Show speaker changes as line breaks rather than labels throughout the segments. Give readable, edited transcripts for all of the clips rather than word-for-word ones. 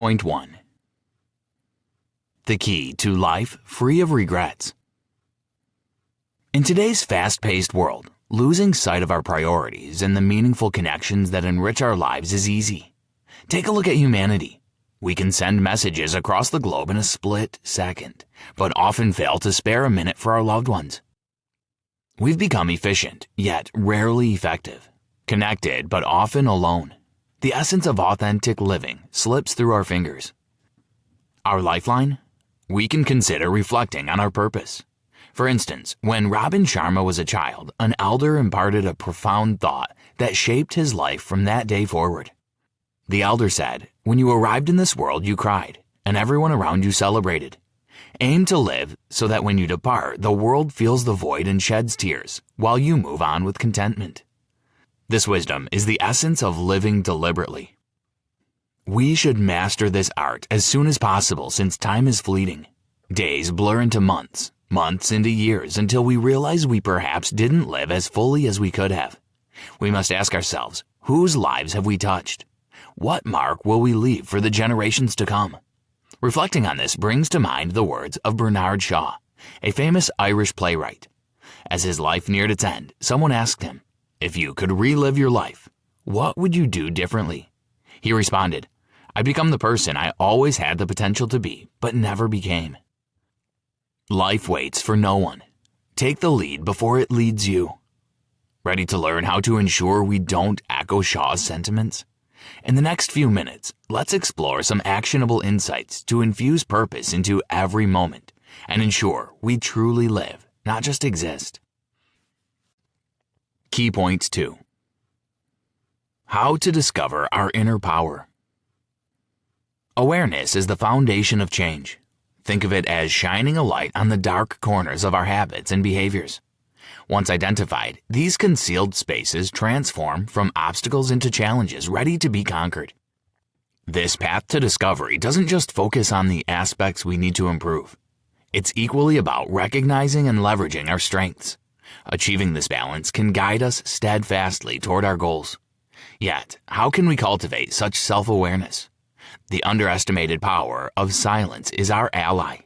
Point 1. The key to life free of regrets. In today's fast-paced world, losing sight of our priorities and the meaningful connections that enrich our lives is easy. Take a look at humanity. We can send messages across the globe in a split second, but often fail to spare a minute for our loved ones. We've become efficient, yet rarely effective. Connected, but often alone. The essence of authentic living slips through our fingers. Our lifeline? We can consider reflecting on our purpose. For instance, when Sharma was a child, an elder imparted a profound thought that shaped his life from that day forward. The elder said, "When you arrived in this world, you cried, and everyone around you celebrated. Aim to live so that when you depart, the world feels the void and sheds tears, while you move on with contentment." This wisdom is the essence of living deliberately. We should master this art as soon as possible, since time is fleeting. Days blur into months, months into years, until we realize we perhaps didn't live as fully as we could have. We must ask ourselves, whose lives have we touched? What mark will we leave for the generations to come? Reflecting on this brings to mind the words of Bernard Shaw, a famous Irish playwright. As his life neared its end, someone asked him, "If you could relive your life, what would you do differently?" He responded, "I'd become the person I always had the potential to be, but never became." Life waits for no one. Take the lead before it leads you. Ready to learn how to ensure we don't echo Shaw's sentiments? In the next few minutes, let's explore some actionable insights to infuse purpose into every moment and ensure we truly live, not just exist. Key points 2. How to discover our inner power. Awareness is the foundation of change. Think of it as shining a light on the dark corners of our habits and behaviors. Once identified, these concealed spaces transform from obstacles into challenges ready to be conquered. This path to discovery doesn't just focus on the aspects we need to improve. It's equally about recognizing and leveraging our strengths. Achieving this balance can guide us steadfastly toward our goals. Yet, how can we cultivate such self-awareness? The underestimated power of silence is our ally.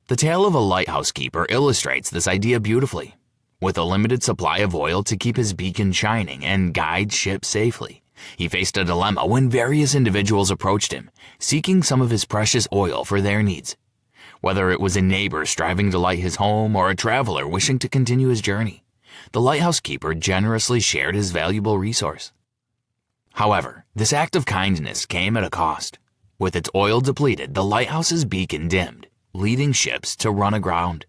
The tale of a lighthouse keeper illustrates this idea beautifully. With a limited supply of oil to keep his beacon shining and guide ships safely, he faced a dilemma when various individuals approached him, seeking some of his precious oil for their needs. Whether it was a neighbor striving to light his home or a traveler wishing to continue his journey, the lighthouse keeper generously shared his valuable resource. However, this act of kindness came at a cost. With its oil depleted, the lighthouse's beacon dimmed, leading ships to run aground.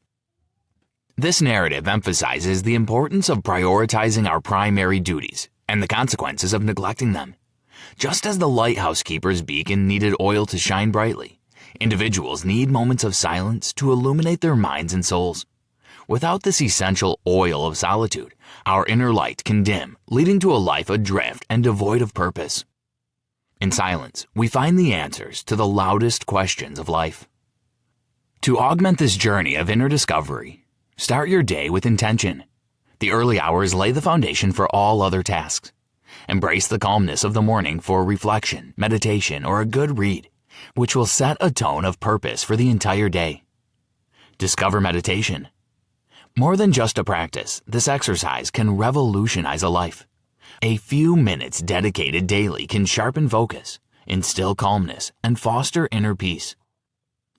This narrative emphasizes the importance of prioritizing our primary duties and the consequences of neglecting them. Just as the lighthouse keeper's beacon needed oil to shine brightly, individuals need moments of silence to illuminate their minds and souls. Without this essential oil of solitude, our inner light can dim, leading to a life adrift and devoid of purpose. In silence, we find the answers to the loudest questions of life. To augment this journey of inner discovery, start your day with intention. The early hours lay the foundation for all other tasks. Embrace the calmness of the morning for reflection, meditation, or a good read, which will set a tone of purpose for the entire day. Discover meditation. More than just a practice, this exercise can revolutionize a life. A few minutes dedicated daily can sharpen focus, instill calmness, and foster inner peace.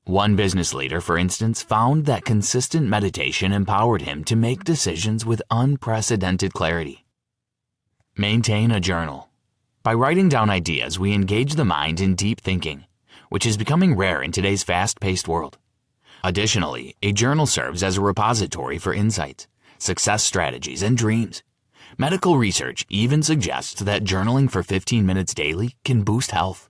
One business leader, for instance, found that consistent meditation empowered him to make decisions with unprecedented clarity. Maintain a journal. By writing down ideas, we engage the mind in deep thinking, which is becoming rare in today's fast-paced world. Additionally, a journal serves as a repository for insights, success strategies, and dreams. Medical research even suggests that journaling for 15 minutes daily can boost health.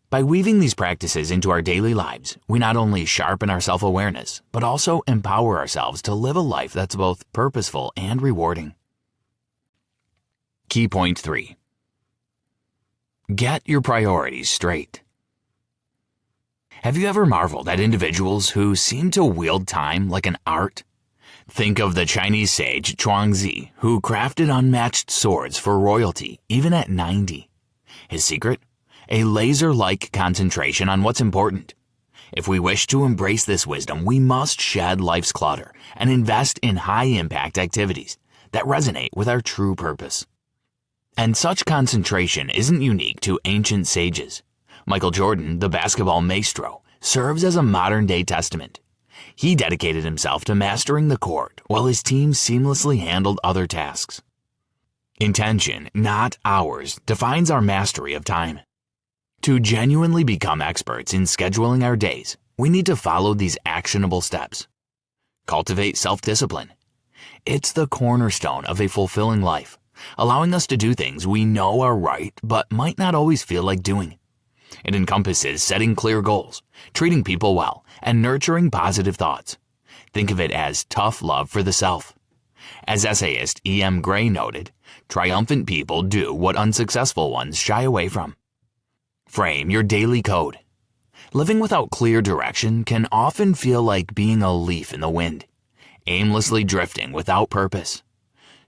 By weaving these practices into our daily lives, we not only sharpen our self-awareness, but also empower ourselves to live a life that's both purposeful and rewarding. Key point 3. Get your priorities straight. Have you ever marveled at individuals who seem to wield time like an art? Think of the Chinese sage Chuangzi, who crafted unmatched swords for royalty even at 90. His secret? a laser-like concentration on what's important. If we wish to embrace this wisdom, we must shed life's clutter and invest in high-impact activities that resonate with our true purpose. And such concentration isn't unique to ancient sages. Michael Jordan, the basketball maestro, serves as a modern-day testament. He dedicated himself to mastering the court while his team seamlessly handled other tasks. Intention, not hours, defines our mastery of time. To genuinely become experts in scheduling our days, we need to follow these actionable steps. Cultivate self-discipline. It's the cornerstone of a fulfilling life, allowing us to do things we know are right but might not always feel like doing. It encompasses setting clear goals, treating people well, and nurturing positive thoughts. Think of it as tough love for the self. As essayist E.M. Gray noted, triumphant people do what unsuccessful ones shy away from. Frame your daily code. Living without clear direction can often feel like being a leaf in the wind, aimlessly drifting without purpose.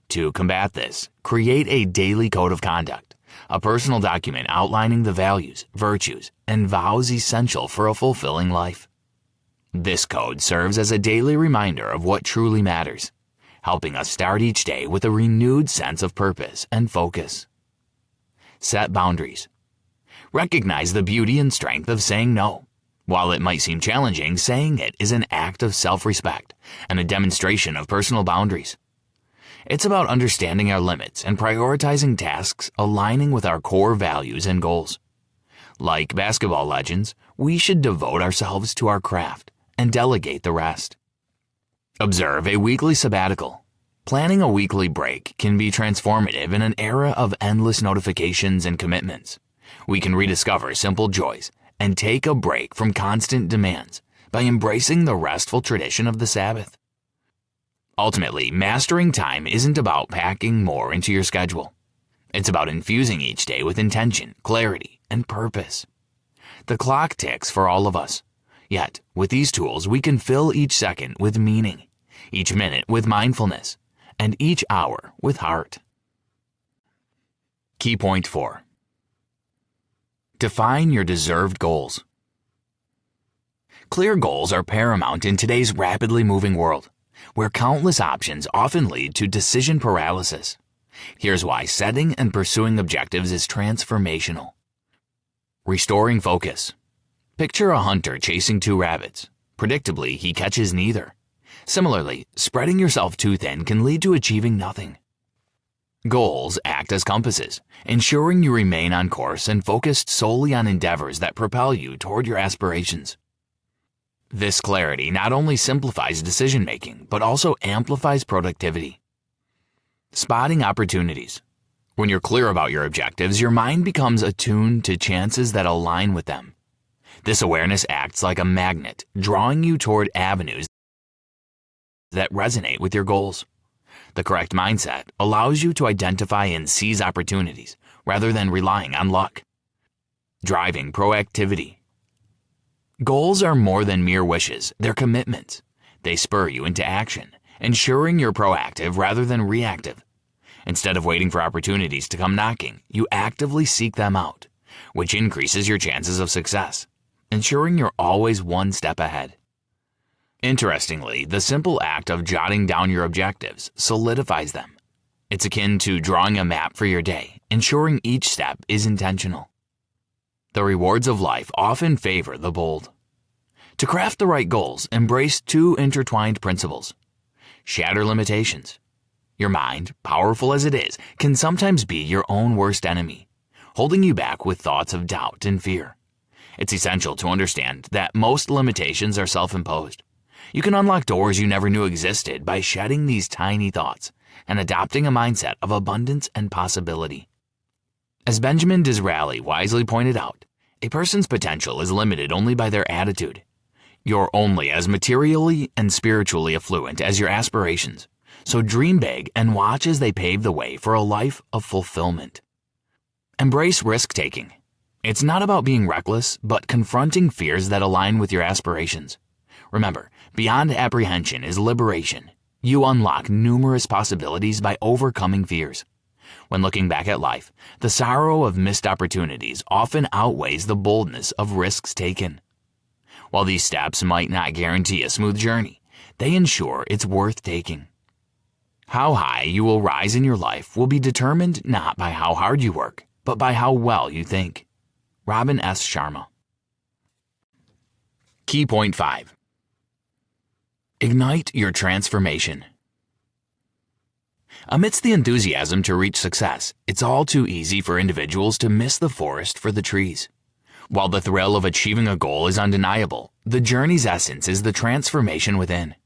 To combat this, create a daily code of conduct, a personal document outlining the values, virtues, and vows essential for a fulfilling life. This code serves as a daily reminder of what truly matters, helping us start each day with a renewed sense of purpose and focus. Set boundaries. Recognize the beauty and strength of saying no. While it might seem challenging, saying it is an act of self-respect and a demonstration of personal boundaries. It's about understanding our limits and prioritizing tasks aligning with our core values and goals. Like basketball legends, we should devote ourselves to our craft and delegate the rest. Observe a weekly sabbatical. Planning a weekly break can be transformative in an era of endless notifications and commitments. We can rediscover simple joys and take a break from constant demands by embracing the restful tradition of the Sabbath. Ultimately, mastering time isn't about packing more into your schedule. It's about infusing each day with intention, clarity, and purpose. The clock ticks for all of us. Yet, with these tools, we can fill each second with meaning, each minute with mindfulness, and each hour with heart. Key point 4. Define your deserved goals. Clear goals are paramount in today's rapidly moving world, where countless options often lead to decision paralysis. Here's why setting and pursuing objectives is transformational. Restoring focus. Picture a hunter chasing 2 rabbits. Predictably, he catches neither. Similarly, spreading yourself too thin can lead to achieving nothing. Goals act as compasses, ensuring you remain on course and focused solely on endeavors that propel you toward your aspirations. This clarity not only simplifies decision-making, but also amplifies productivity. Spotting opportunities. When you're clear about your objectives, your mind becomes attuned to chances that align with them. This awareness acts like a magnet, drawing you toward avenues that resonate with your goals. The correct mindset allows you to identify and seize opportunities rather than relying on luck. Driving proactivity. Goals are more than mere wishes, they're commitments. They spur you into action, ensuring you're proactive rather than reactive. Instead of waiting for opportunities to come knocking, you actively seek them out, which increases your chances of success, ensuring you're always one step ahead. Interestingly, the simple act of jotting down your objectives solidifies them. It's akin to drawing a map for your day, ensuring each step is intentional. The rewards of life often favor the bold. To craft the right goals, embrace 2 intertwined principles. Shatter limitations. Your mind, powerful as it is, can sometimes be your own worst enemy, holding you back with thoughts of doubt and fear. It's essential to understand that most limitations are self-imposed. You can unlock doors you never knew existed by shedding these tiny thoughts and adopting a mindset of abundance and possibility. As Benjamin Disraeli wisely pointed out, a person's potential is limited only by their attitude. You're only as materially and spiritually affluent as your aspirations, so dream big and watch as they pave the way for a life of fulfillment. Embrace risk-taking. It's not about being reckless, but confronting fears that align with your aspirations. Remember, beyond apprehension is liberation. You unlock numerous possibilities by overcoming fears. When looking back at life, the sorrow of missed opportunities often outweighs the boldness of risks taken. While these steps might not guarantee a smooth journey, they ensure it's worth taking. How high you will rise in your life will be determined not by how hard you work, but by how well you think. Robin S. Sharma. Key point 5. Ignite your transformation. Amidst the enthusiasm to reach success, it's all too easy for individuals to miss the forest for the trees. While the thrill of achieving a goal is undeniable, the journey's essence is the transformation within.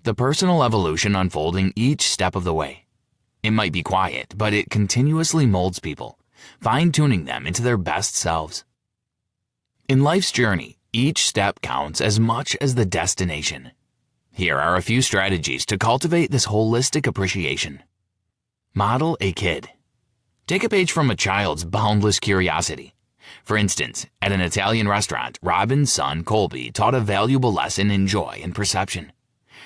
The personal evolution unfolding each step of the way. It might be quiet, but it continuously molds people, fine-tuning them into their best selves. In life's journey, each step counts as much as the destination. Here are a few strategies to cultivate this holistic appreciation. Model a kid. Take a page from a child's boundless curiosity. For instance, at an Italian restaurant, Robin's son Colby taught a valuable lesson in joy and perception.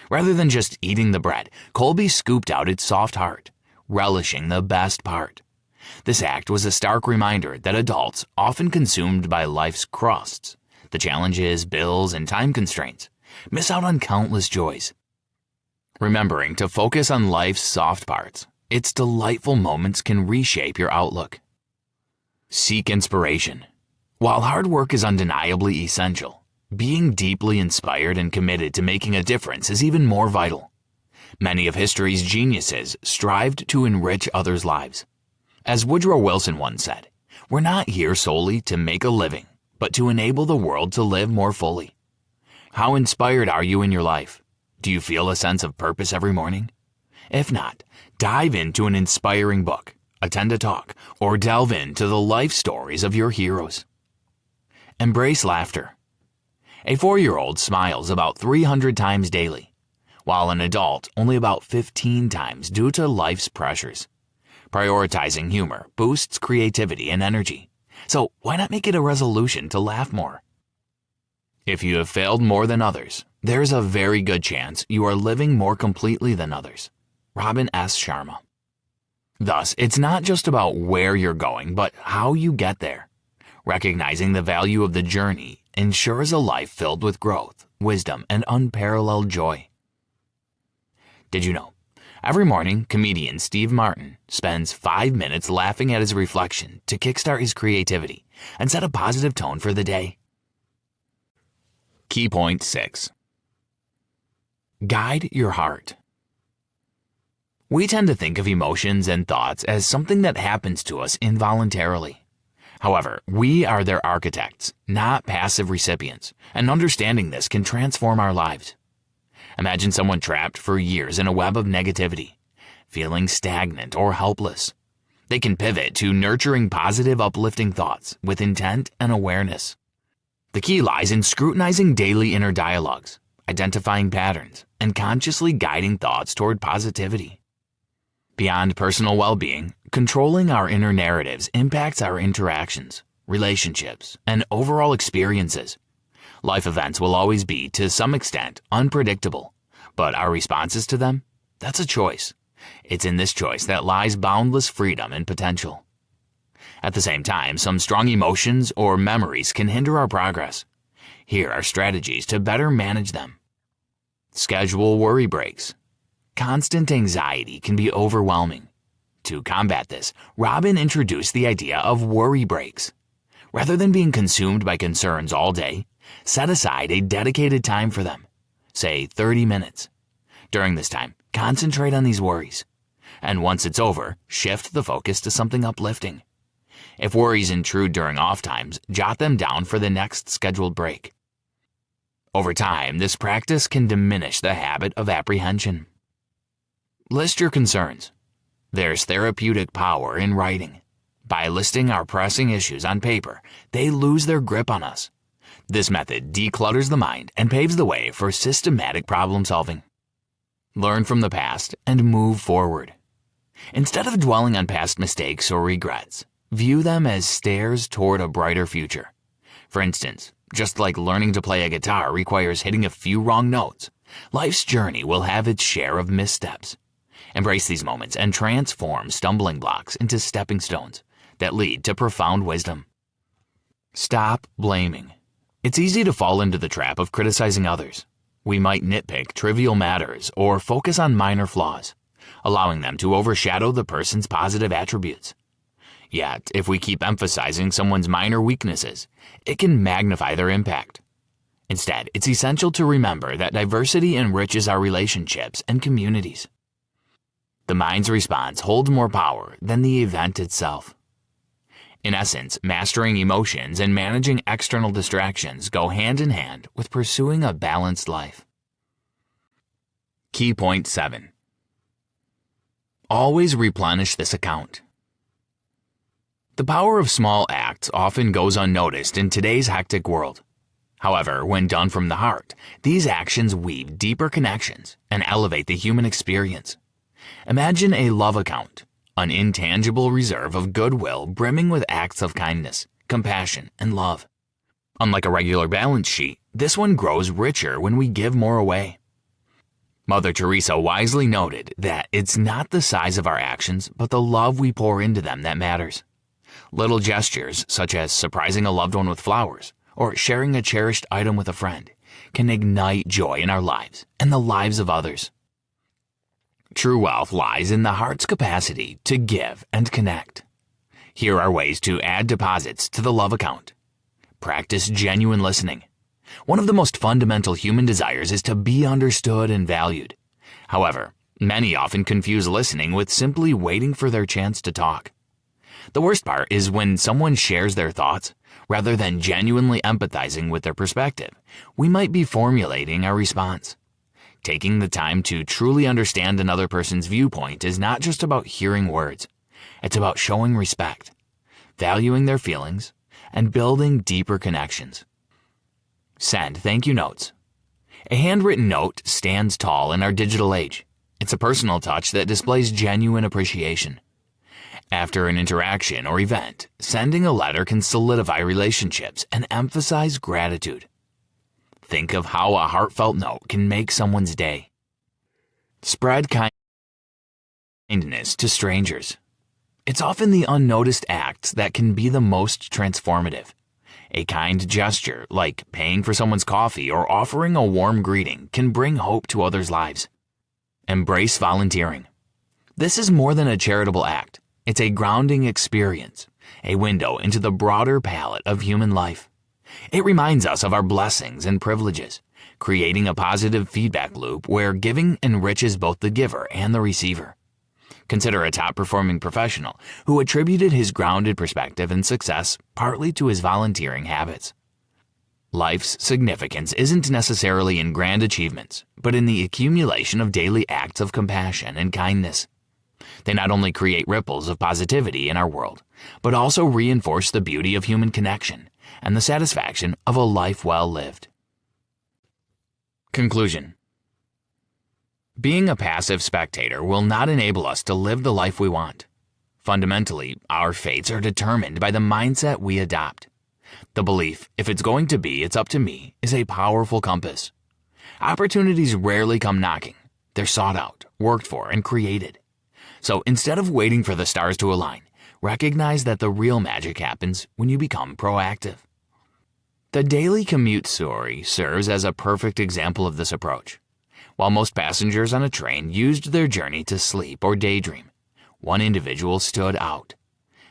Rather than just eating the bread, Colby scooped out its soft heart, relishing the best part. This act was a stark reminder that adults, often consumed by life's crusts, the challenges, bills, and time constraints, miss out on countless joys. Remembering to focus on life's soft parts, its delightful moments can reshape your outlook. Seek inspiration. While hard work is undeniably essential, being deeply inspired and committed to making a difference is even more vital. Many of history's geniuses strived to enrich others' lives. As Woodrow Wilson once said, "We're not here solely to make a living, but to enable the world to live more fully." How inspired are you in your life? Do you feel a sense of purpose every morning? If not, dive into an inspiring book, attend a talk, or delve into the life stories of your heroes. Embrace laughter. A 4-year-old smiles about 300 times daily, while an adult only about 15 times due to life's pressures. Prioritizing humor boosts creativity and energy, so why not make it a resolution to laugh more? If you have failed more than others, there's a very good chance you are living more completely than others. Robin S. Sharma. Thus, it's not just about where you're going, but how you get there. Recognizing the value of the journey ensures a life filled with growth, wisdom, and unparalleled joy. Did you know? Every morning, comedian Steve Martin spends 5 minutes laughing at his reflection to kickstart his creativity and set a positive tone for the day. Key point 6. Guide your heart. We tend to think of emotions and thoughts as something that happens to us involuntarily. However, we are their architects, not passive recipients, and understanding this can transform our lives. Imagine someone trapped for years in a web of negativity, feeling stagnant or helpless. They can pivot to nurturing positive, uplifting thoughts with intent and awareness. The key lies in scrutinizing daily inner dialogues, identifying patterns, and consciously guiding thoughts toward positivity. Beyond personal well-being, controlling our inner narratives impacts our interactions, relationships, and overall experiences. Life events will always be, to some extent, unpredictable, but our responses to them? That's a choice. It's in this choice that lies boundless freedom and potential. At the same time, some strong emotions or memories can hinder our progress. Here are strategies to better manage them. Schedule worry breaks. Constant anxiety can be overwhelming. To combat this, Robin introduced the idea of worry breaks. Rather than being consumed by concerns all day, set aside a dedicated time for them, say 30 minutes. During this time, concentrate on these worries. And once it's over, shift the focus to something uplifting. If worries intrude during off times, jot them down for the next scheduled break. Over time, this practice can diminish the habit of apprehension. List your concerns. There's therapeutic power in writing. By listing our pressing issues on paper, they lose their grip on us. This method declutters the mind and paves the way for systematic problem solving. Learn from the past and move forward. Instead of dwelling on past mistakes or regrets, view them as stairs toward a brighter future. For instance, just like learning to play a guitar requires hitting a few wrong notes, life's journey will have its share of missteps. Embrace these moments and transform stumbling blocks into stepping stones that lead to profound wisdom. Stop blaming. It's easy to fall into the trap of criticizing others. We might nitpick trivial matters or focus on minor flaws, allowing them to overshadow the person's positive attributes. Yet, if we keep emphasizing someone's minor weaknesses, it can magnify their impact. Instead, it's essential to remember that diversity enriches our relationships and communities. The mind's response holds more power than the event itself. In essence, mastering emotions and managing external distractions go hand in hand with pursuing a balanced life. Key point 7. Always replenish this account. The power of small acts often goes unnoticed in today's hectic world. However, when done from the heart, these actions weave deeper connections and elevate the human experience. Imagine a love account, an intangible reserve of goodwill brimming with acts of kindness, compassion, and love. Unlike a regular balance sheet, this one grows richer when we give more away. Mother Teresa wisely noted that it's not the size of our actions, but the love we pour into them that matters. Little gestures, such as surprising a loved one with flowers or sharing a cherished item with a friend, can ignite joy in our lives and the lives of others. True wealth lies in the heart's capacity to give and connect. Here are ways to add deposits to the love account. Practice genuine listening. One of the most fundamental human desires is to be understood and valued. However, many often confuse listening with simply waiting for their chance to talk. The worst part is when someone shares their thoughts, rather than genuinely empathizing with their perspective, we might be formulating our response. Taking the time to truly understand another person's viewpoint is not just about hearing words. It's about showing respect, valuing their feelings, and building deeper connections. Send thank you notes. A handwritten note stands tall in our digital age. It's a personal touch that displays genuine appreciation. After an interaction or event, sending a letter can solidify relationships and emphasize gratitude. Think of how a heartfelt note can make someone's day. Spread kindness to strangers. It's often the unnoticed acts that can be the most transformative. A kind gesture, like paying for someone's coffee or offering a warm greeting, can bring hope to others' lives. Embrace volunteering. This is more than a charitable act. It's a grounding experience, a window into the broader palette of human life. It reminds us of our blessings and privileges, creating a positive feedback loop where giving enriches both the giver and the receiver. Consider a top-performing professional who attributed his grounded perspective and success partly to his volunteering habits. Life's significance isn't necessarily in grand achievements, but in the accumulation of daily acts of compassion and kindness. They not only create ripples of positivity in our world, but also reinforce the beauty of human connection and the satisfaction of a life well lived. Conclusion. Being a passive spectator will not enable us to live the life we want. Fundamentally, our fates are determined by the mindset we adopt. The belief, if it's going to be, it's up to me, is a powerful compass. Opportunities rarely come knocking. They're sought out, worked for, and created. So instead of waiting for the stars to align, recognize that the real magic happens when you become proactive. The daily commute story serves as a perfect example of this approach. While most passengers on a train used their journey to sleep or daydream, one individual stood out.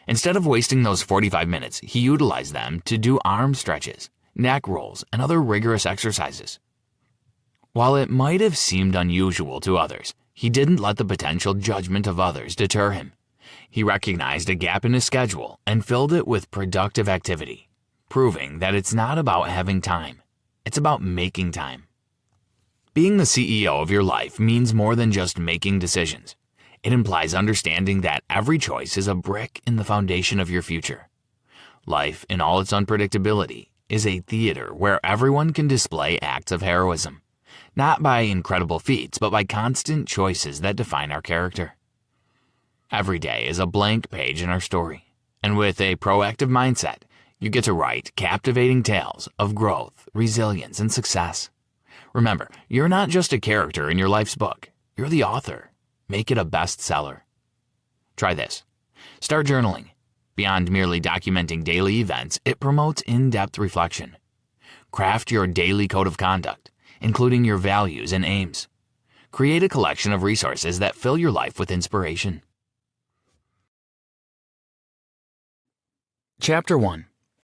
Instead of wasting those 45 minutes, he utilized them to do arm stretches, neck rolls, and other rigorous exercises. While it might have seemed unusual to others, he didn't let the potential judgment of others deter him. He recognized a gap in his schedule and filled it with productive activity, proving that it's not about having time, it's about making time. Being the CEO of your life means more than just making decisions. It implies understanding that every choice is a brick in the foundation of your future. Life, in all its unpredictability, is a theater where everyone can display acts of heroism, not by incredible feats, but by constant choices that define our character. Every day is a blank page in our story, and with a proactive mindset, you get to write captivating tales of growth, resilience, and success. Remember, you're not just a character in your life's book, you're the author. make it a bestseller. Try this. Start journaling. Beyond merely documenting daily events, it promotes in-depth reflection. Craft your daily code of conduct, including your values and aims. Create a collection of resources that fill your life with inspiration. Chapter 1.